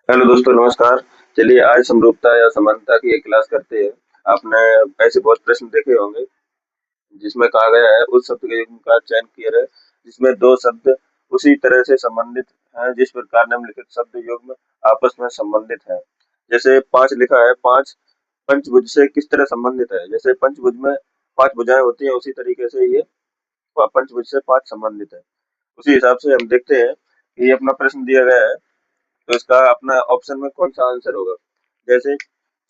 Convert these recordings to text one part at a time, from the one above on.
Hello दोस्तों, नमस्कार। चलिए आज समरूपता या समानता की एक क्लास करते हैं। आपने ऐसे बहुत प्रश्न देखे होंगे जिसमें कहा गया है उस शब्द के युग्म का चयन किया है जिसमें दो शब्द उसी तरह से संबंधित हैं जिस प्रकार निम्नलिखित शब्द युग्म आपस में संबंधित हैं। जैसे पांच लिखा है, पांच पंचभुज से किस तरह संबंधित है। जैसे पंचभुज में पांच भुजाएं होती हैं, उसी तरीके से ये पंचभुज से पांच संबंधित है। उसी हिसाब से हम देखते हैं कि ये अपना प्रश्न दिया गया है, तो इसका अपना ऑप्शन में कौन सा आंसर होगा। जैसे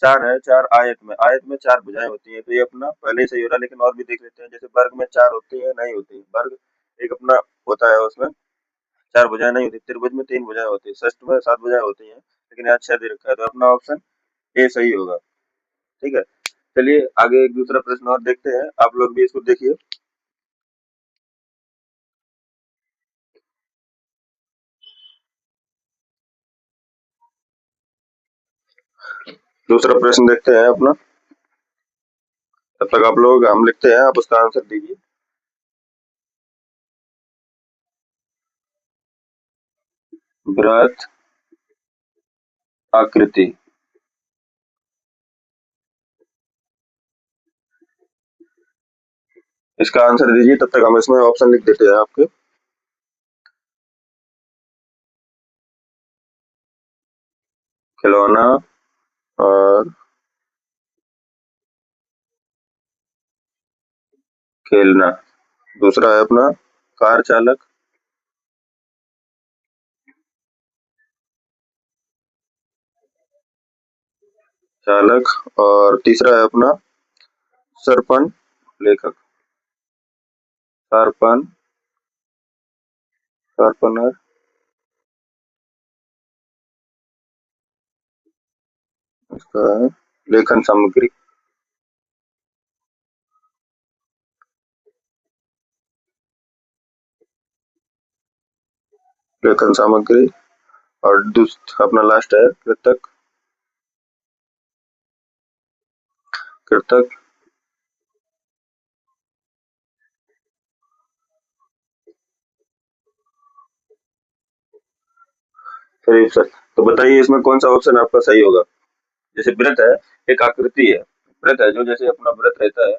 चार है, चार आयत में चार भुजाएं होती हैं, तो ये अपना पहले ही सही हो रहा है। लेकिन और भी देख लेते हैं, जैसे वर्ग में चार होती है, नहीं होती। वर्ग एक अपना होता है, उसमें चार भुजाएं नहीं होती। त्रिभुज में तीन भुजाएं होती है, षष्ठ में सात भुजाएं होती हैं, लेकिन यहाँ छह दे रखा है, तो अपना ऑप्शन ए सही होगा। ठीक है, चलिए आगे एक दूसरा प्रश्न और देखते हैं, आप लोग भी इसको देखिए। दूसरा प्रश्न देखते हैं अपना। तब तक आप लोग हम लिखते हैं, आप उसका आंसर दीजिए। वृत्त आकृति, इसका आंसर दीजिए। तब तक हम इसमें ऑप्शन लिख देते हैं आपके। खिलौना और खेलना। दूसरा है अपना कार चालक, चालक। और तीसरा है अपना सरपन लेखक, सरपन, शार्पनर। इसका है लेखन सामग्री, लेखन सामग्री। और अपना लास्ट है कृतक, कृतक। सही सर। तो बताइए इसमें कौन सा ऑप्शन आपका सही होगा। जैसे व्रत है, एक आकृति है। व्रत है जो जैसे अपना व्रत रहता है,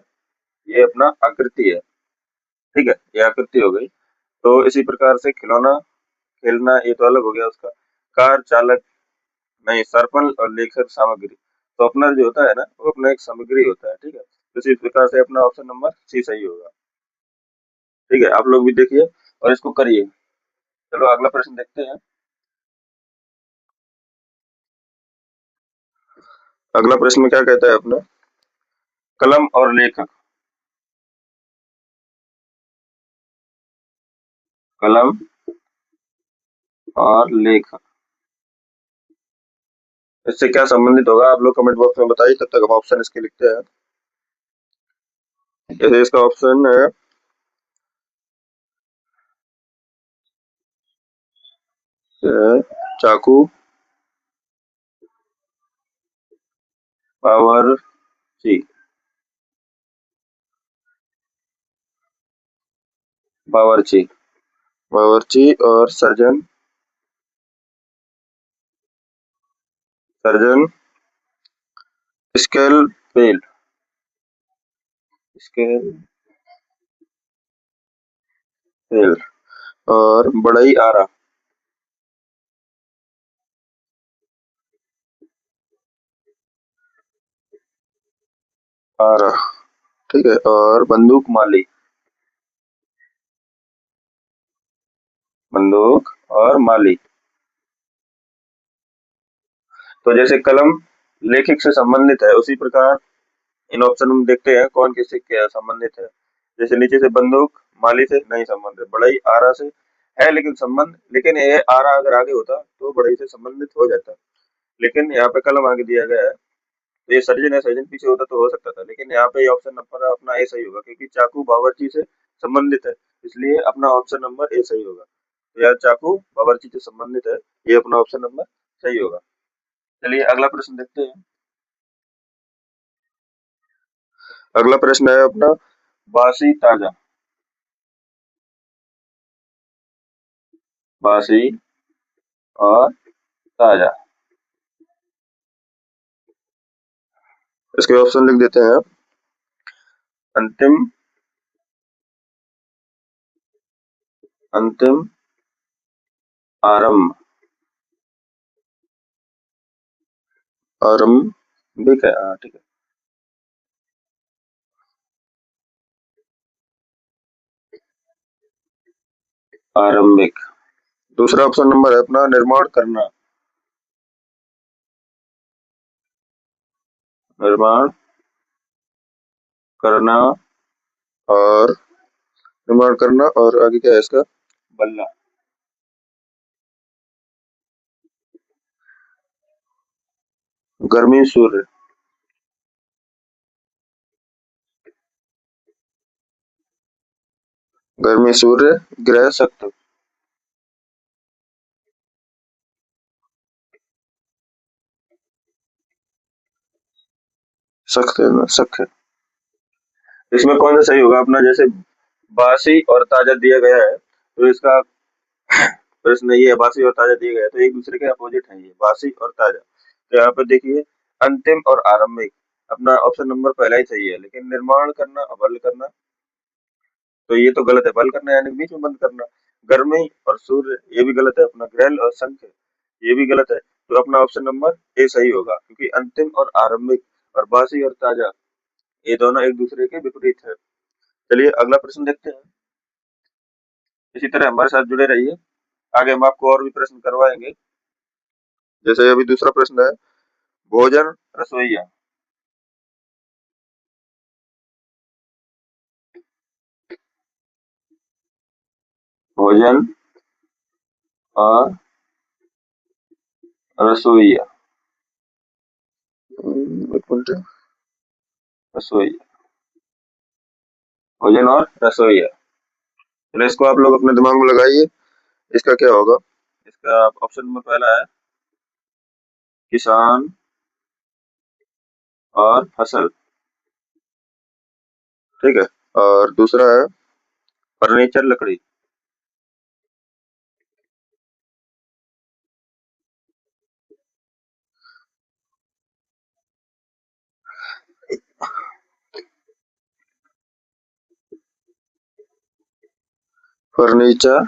ये अपना आकृति है। ठीक है, ये आकृति हो गई। तो इसी प्रकार से खिलौना, खेलना, ये तो अलग हो गया उसका। कार चालक नहीं, सर्पण और लेखक सामग्री। तो अपना जो होता है ना, वो अपना एक सामग्री होता है। ठीक है, तो इसी प्रकार से अपना ऑप्शन नंबर सी सही होगा। ठीक है, आप लोग भी देखिए और इसको करिए। चलो अगला प्रश्न देखते हैं। अगला प्रश्न में क्या कहता है अपना, कलम और लेखक। कलम और लेखक, इससे क्या संबंधित होगा, आप लोग कमेंट बॉक्स में बताइए। तब तक हम ऑप्शन इसके लिखते हैं। जैसे इसका ऑप्शन है चाकू, बावर्ची, बावर्ची, बावर्ची और सर्जन, सर्जन स्केल पेल, स्केल पेल। और बड़ई आरा, आरा। ठीक है, और बंदूक माली, बंदूक और माली। तो जैसे कलम लेखक से संबंधित है, उसी प्रकार इन ऑप्शन में देखते हैं कौन किससे क्या संबंधित है। जैसे नीचे से बंदूक माली से नहीं संबंधित, बड़ई आरा से है लेकिन संबंध, लेकिन ये आरा अगर आगे होता तो बड़ई से संबंधित हो जाता। लेकिन यहाँ पे कलम आगे दिया गया है, तो ये सर्जन है, सर्जन पीछे होता तो हो सकता था। लेकिन यहाँ पे ऑप्शन नंबर अपना ए सही होगा, क्योंकि चाकू बावर्ची से संबंधित है, इसलिए अपना ऑप्शन नंबर ए सही होगा। तो यार चाकू बावर्ची से संबंधित है, ये अपना ऑप्शन नंबर सही होगा। चलिए अगला प्रश्न देखते हैं। अगला प्रश्न है अपना बासी ताजा, बासी और ताजा। इसके ऑप्शन लिख देते हैं। अंतिम अंतिम आरंभ आरंभिक है। हाँ ठीक है। आरंभिक। दूसरा ऑप्शन नंबर है अपना निर्माण करना। निर्माण करना और निर्माण करना और आगे क्या है इसका? बनना। गर्मी सूर्य। गर्मी सूर्य ग्रह सख्त। सख्त है ना, सख्त है। इसमें कौन सा सही होगा अपना? जैसे बासी और ताजा दिया गया है तो इसका प्रश्न ये है, बासी और ताजा दिया गया है तो एक दूसरे के अपोजिट है ये, बासी और ताजा। तो यहाँ पे देखिए अंतिम और आरंभिक, अपना ऑप्शन नंबर पहला ही सही है, लेकिन निर्माण करना और बल करना तो ये तो गलत है। बल करना यानी बीच में बंद करना। गर्मी और सूर्य ये भी गलत है। अपना ग्रह और संख्य ये भी गलत है। तो अपना ऑप्शन नंबर ए सही होगा, क्योंकि अंतिम और आरंभिक और बासी और ताजा ये दोनों एक दूसरे के विपरीत है। चलिए अगला प्रश्न देखते हैं। इसी तरह हमारे साथ जुड़े रहिए, आगे हम आपको और भी प्रश्न करवाएंगे। जैसे अभी दूसरा प्रश्न है, भोजन रसोईया। भोजन और रसोईया। एक मिनट। रसोईया, भोजन और रसोईया। चलो इसको आप लोग अपने दिमाग में लगाइए, इसका क्या होगा? इसका ऑप्शन नंबर पहला है किसान और फसल। ठीक है। और दूसरा है फर्नीचर लकड़ी। फर्नीचर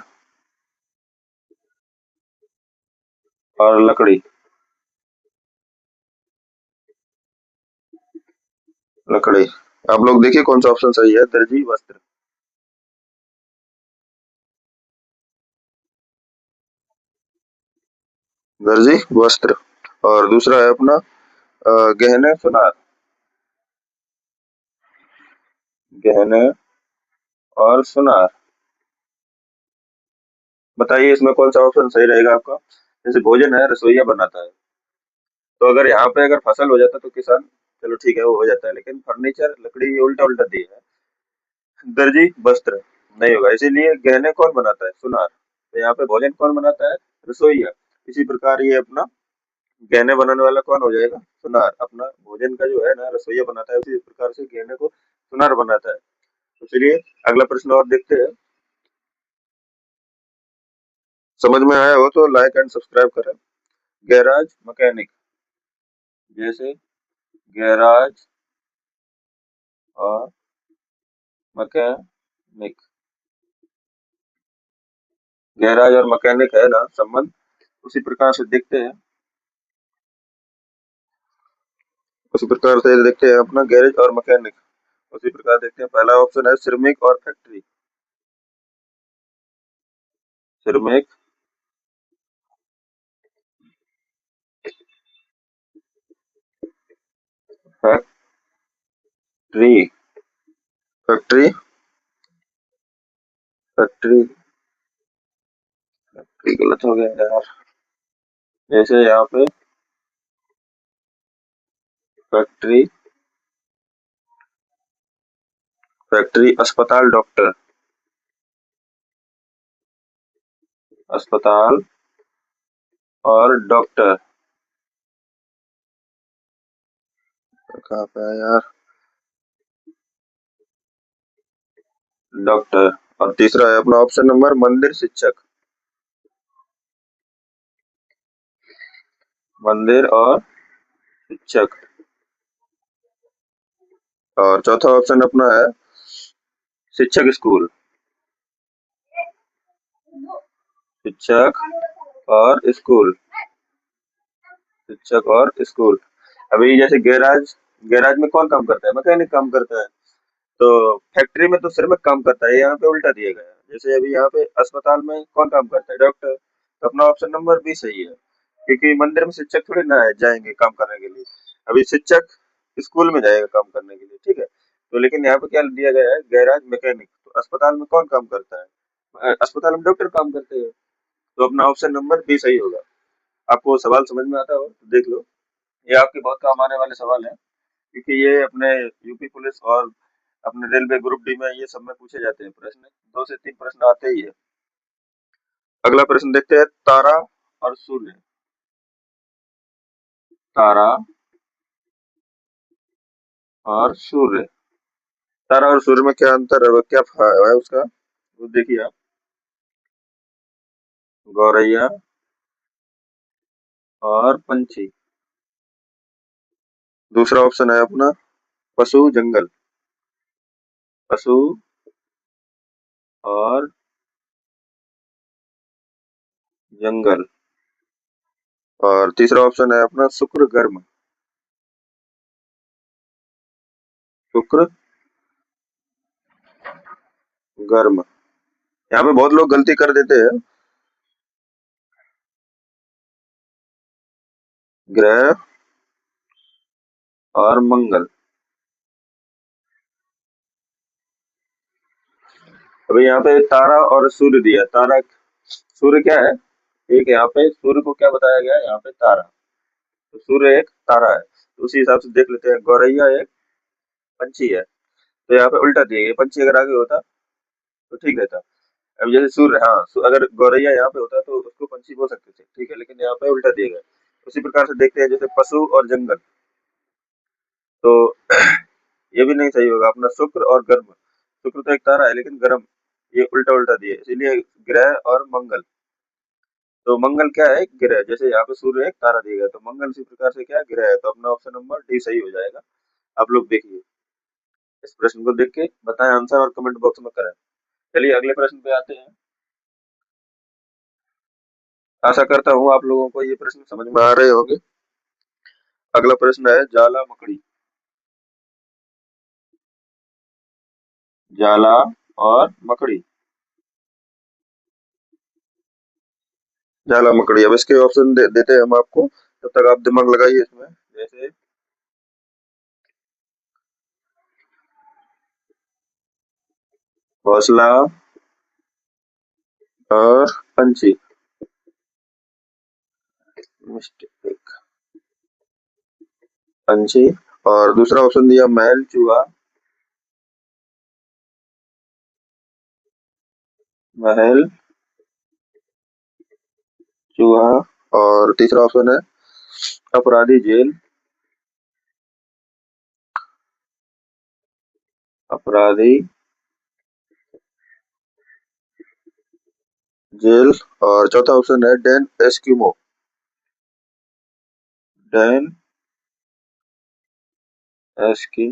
और लकड़ी। लकड़ी। आप लोग देखिए कौन सा ऑप्शन सही है। दर्जी वस्त्र। दर्जी वस्त्र। और दूसरा है अपना गहने सुनार। गहने और सुनार। बताइए इसमें कौन सा ऑप्शन सही रहेगा आपका? जैसे भोजन है रसोईया बनाता है, तो अगर यहाँ पे अगर फसल हो जाता तो किसान, चलो ठीक है वो हो जाता है, लेकिन फर्नीचर लकड़ी ये उल्टा उल्टा दिया है। दर्जी वस्त्र नहीं होगा, इसीलिए गहने कौन बनाता है? सुनार। तो यहाँ पे भोजन कौन बनाता है? रसोईया। इसी प्रकार ये अपना गहने बनाने वाला कौन हो जाएगा? सुनार। अपना भोजन का जो है ना रसोईया बनाता है, उसी प्रकार से गहने को सुनार बनाता है। तो चलिए अगला प्रश्न और देखते हैं। समझ में आया हो तो लाइक एंड सब्सक्राइब करें। Garage mechanic. जैसे गैराज और मैकेनिक। गैराज और मैकेनिक है ना संबंध, उसी प्रकार से देखते हैं। उसी प्रकार से देखते हैं अपना गैरेज और मैकेनिक। उसी प्रकार देखते हैं। पहला ऑप्शन है श्रमिक और फैक्ट्री। श्रमिक, फैक्ट्री। फैक्ट्री। फैक्ट्री। फैक्ट्री गलत हो गया यार। जैसे यहाँ पे फैक्ट्री, फैक्ट्री अस्पताल डॉक्टर। अस्पताल और डॉक्टर। कहाँ पे है यार? डॉक्टर। और तीसरा है अपना ऑप्शन नंबर मंदिर शिक्षक। मंदिर और शिक्षक। और चौथा ऑप्शन अपना है शिक्षक स्कूल। शिक्षक और स्कूल। शिक्षक और स्कूल। अभी जैसे गैराज, गैराज में कौन काम करता है? मैकेनिक काम करता है। तो फैक्ट्री में तो श्रमिक काम करता है, यहाँ पे उल्टा दिया गया है। जैसे अभी यहाँ पे अस्पताल में कौन काम करता है? डॉक्टर। तो अपना ऑप्शन नंबर बी सही है, क्योंकि मंदिर में शिक्षक थोड़ी ना जाएंगे काम करने के लिए। अभी शिक्षक स्कूल में जाएगा काम करने के लिए, ठीक है। तो लेकिन यहाँ पे क्या दिया गया है? Garage mechanic. तो अस्पताल में कौन काम करता है? अस्पताल में डॉक्टर काम करते हैं। तो अपना ऑप्शन नंबर बी सही होगा। आपको सवाल समझ में आता हो तो देख लो। ये आपके बहुत काम आने वाले सवाल हैं, क्योंकि ये अपने यूपी पुलिस और अपने रेलवे ग्रुप डी में ये सब में पूछे जाते हैं प्रश्न। 2 से 3 प्रश्न आते ही है। अगला प्रश्न देखते हैं, तारा और सूर्य। तारा और सूर्य। तारा और सूर्य में क्या अंतर है, क्या है उसका, वो देखिए आप। गौरैया और पंछी। दूसरा ऑप्शन है अपना पशु जंगल। पशु और जंगल। और तीसरा ऑप्शन है अपना शुक्र गर्म। शुक्र गर्म। यहाँ पे बहुत लोग गलती कर देते हैं। ग्रह और मंगल। अभी यहाँ पे तारा और सूर्य दिया। तारा, सूर्य क्या है? एक यहाँ पे सूर्य को क्या बताया गया है? यहाँ पे तारा। तो सूर्य एक तारा है, तो उसी हिसाब से देख लेते हैं। गौरैया एक पंछी है, तो यहाँ पे उल्टा दिया गया। पंछी अगर आगे होता तो ठीक रहता। अब जैसे सूर्य, हाँ, अगर गौरैया यहाँ पे होता तो उसको पंछी बोल सकते थे, ठीक है, लेकिन यहाँ पे उल्टा दिया गया। उसी प्रकार से देखते हैं, जैसे पशु और जंगल। तो ये भी नहीं सही होगा अपना, शुक्र और गर्म। शुक्र तो एक तारा है, लेकिन गर्म, ये उल्टा उल्टा दिए, इसीलिए ग्रह और मंगल। तो मंगल क्या है? ग्रह। जैसे यहाँ पे सूर्य एक तारा दिया गया, तो मंगल इसी प्रकार से क्या है? ग्रह है। तो अपना ऑप्शन नंबर डी सही हो जाएगा। आप लोग देखिए, इस प्रश्न को देख के बताएं आंसर और कमेंट बॉक्स में करें। चलिए अगले प्रश्न पे आते हैं। आशा करता हूँ आप लोगों को ये प्रश्न समझ में आ रहे होंगे। अगला प्रश्न है जाला मकड़ी। जाला और मकड़ी। जाला मकड़ी। अब इसके ऑप्शन देते हैं हम आपको, तब तक आप दिमाग लगाइए इसमें। जैसे घोंसला और पंछी। मिस्टेक। पंछी। और दूसरा ऑप्शन दिया महल चूहा। महल चूहा। और तीसरा ऑप्शन है अपराधी जेल। अपराधी जेल। और चौथा ऑप्शन है डेन एस्किमो। डेन एस्की,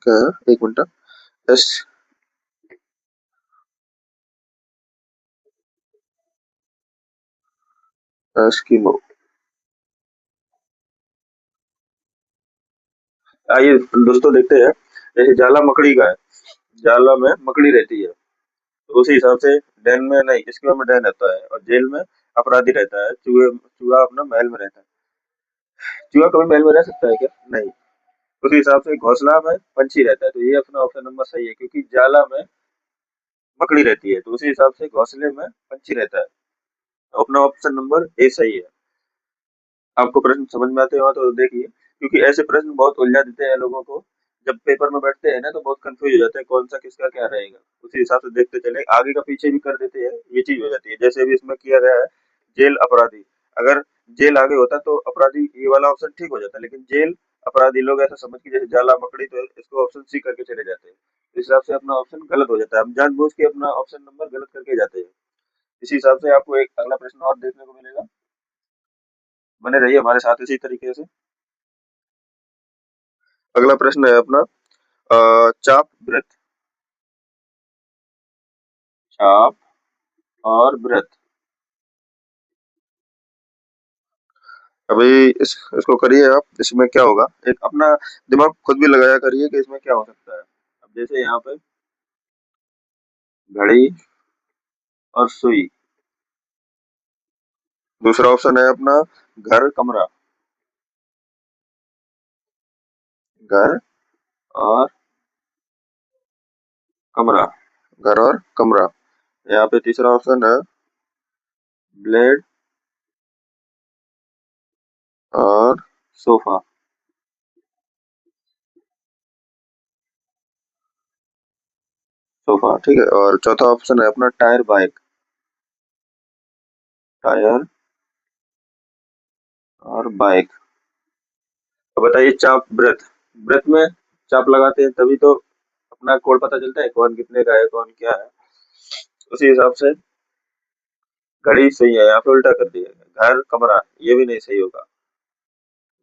क्या है? एक मिनट। S Eskimo. आइए दोस्तों देखते हैं। जैसे जाला मकड़ी का है, जाला में मकड़ी रहती है, तो उसी हिसाब से डेन में नहीं, इसके में डेन रहता है, और जेल में अपराधी रहता है। चूहे, चूहा अपना महल में रहता है। चूहा कभी महल में रह सकता है क्या? नहीं। उसी हिसाब से घोंसला में पंछी रहता है, तो ये अपना ऑप्शन नंबर सही है, क्योंकि जाला में मकड़ी रहती है, तो उसी हिसाब से घोंसले में पंछी रहता है। तो अपना ऑप्शन नंबर ए सही है। आपको प्रश्न समझ में आते हो तो देखिए, क्योंकि ऐसे प्रश्न बहुत उलझा देते हैं लोगों को। जब पेपर में बैठते हैं ना, तो बहुत कंफ्यूज हो जाते हैं कौन सा किसका क्या रहेगा। उसी हिसाब से देखते चले, आगे का पीछे भी कर देते हैं, ये चीज हो जाती है। जैसे अभी इसमें किया गया है जेल अपराधी। अगर जेल आगे होता तो अपराधी ये वाला ऑप्शन ठीक हो जाता, लेकिन जेल अपराधी लोग ऐसा समझ के जैसे जाला मकड़ी, तो इसको ऑप्शन सी करके चले जाते हैं। इस हिसाब से अपना ऑप्शन गलत हो जाता है। हम जानबूझ के अपना ऑप्शन नंबर गलत करके जाते हैं। इसी हिसाब से आपको एक अगला प्रश्न और देखने को मिलेगा। बने रहिए हमारे साथ इसी तरीके से। अगला प्रश्न है अपना, चाप ब्रेथ। चाप और ब्रेथ। अभी इसको करिए आप, इसमें क्या होगा, एक अपना दिमाग खुद भी लगाया करिए कि इसमें क्या हो सकता है। अब जैसे यहाँ पे घड़ी और सुई। दूसरा ऑप्शन है अपना घर कमरा। घर और कमरा। घर और कमरा। यहाँ पे तीसरा ऑप्शन है ब्लेड और सोफा। सोफा ठीक है। और चौथा ऑप्शन है अपना टायर बाइक। टायर और बाइक। तो बताइए चाप ब्रेथ। ब्रेथ में चाप लगाते हैं तभी तो अपना कोड पता चलता है कौन कितने का है कौन क्या है। उसी हिसाब से घड़ी सही है, यहाँ पे उल्टा कर दिया। घर कमरा ये भी नहीं सही होगा।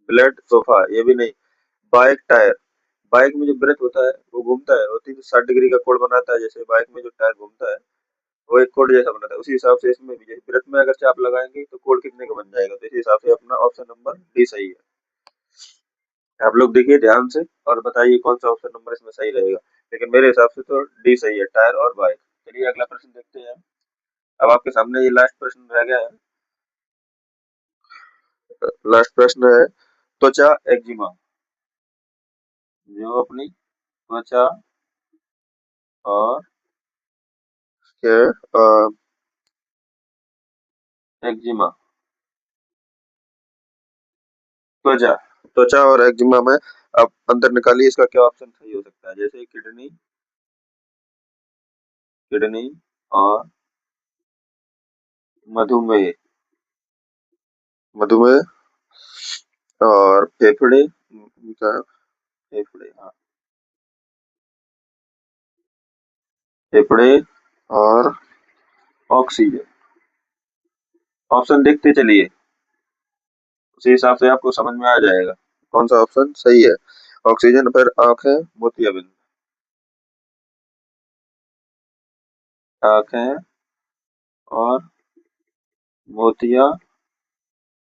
ब्लेड सोफा ये भी नहीं। Bike tyre. बाइक में जो ब्रेथ होता है वो घूमता है, वो 360 डिग्री का कोण बनाता है, जैसे बाइक में जो टायर घूमता है वो एक कोड जैसा बनाता है। उसी हिसाब से इसमें भी जैसे ब्रेथ में अगर चाप लगाएंगे तो कोड कितने का बन जाएगा, तो इसी हिसाब से अपना ऑप्शन नंबर डी सही है। आप लोग देखिए ध्यान से और बताइए कौन सा ऑप्शन नंबर इसमें सही रहेगा। लेकिन मेरे हिसाब से तो डी सही है, टायर और बाइक। चलिए अगला प्रश्न देखते हैं। अब आपके सामने ये लास्ट प्रश्न रह गया है। लास्ट प्रश्न है त्वचा एक्जिमा। जो अपनी त्वचा और के एक्जिमा। त्वचा। त्वचा और एक्जिमा में आप अंतर निकालिए, इसका क्या ऑप्शन सही हो सकता है। जैसे किडनी। किडनी और मधुमेह। मधुमेह और फेफड़े का। फेफड़े हाँ। फेफड़े और ऑक्सीजन। ऑप्शन देखते चलिए, उसी हिसाब से आपको समझ में आ जाएगा कौन सा ऑप्शन सही है। ऑक्सीजन, फिर आंखें, मोतियाबिंद। आंखें और मोतिया